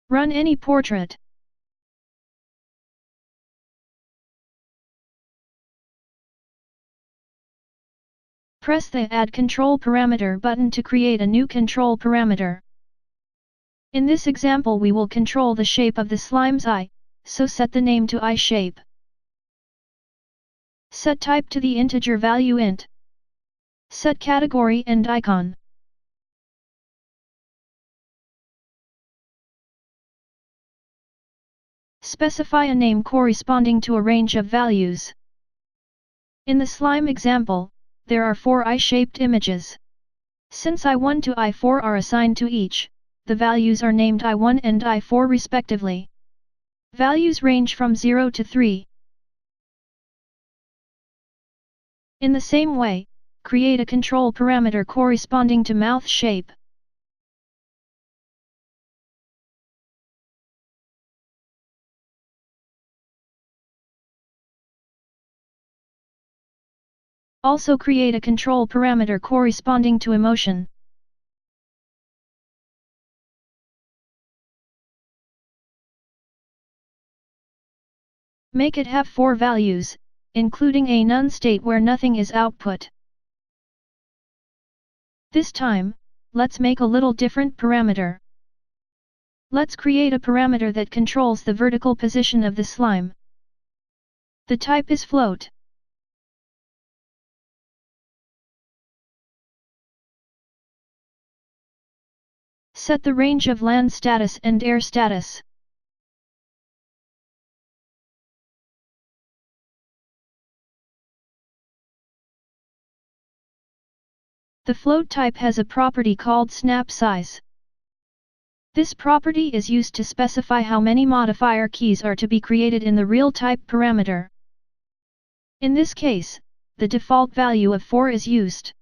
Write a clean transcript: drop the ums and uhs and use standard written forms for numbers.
Run any portrait. Press the Add Control Parameter button to create a new control parameter. In this example we will control the shape of the slime's eye, so set the name to eye shape. Set type to the integer value int. Set category and icon. Specify a name corresponding to a range of values. In the slime example, there are 4 eye-shaped images. Since I1 to I4 are assigned to each, the values are named I1 and I4 respectively. Values range from 0 to 3. In the same way, create a control parameter corresponding to mouth shape. Also create a control parameter corresponding to emotion. Make it have 4 values, including a none state where nothing is output. This time, let's make a little different parameter. Let's create a parameter that controls the vertical position of the slime. The type is float. Set the range of land status and air status. The float type has a property called snap size. This property is used to specify how many modifier keys are to be created in the real type parameter. In this case, the default value of 4 is used.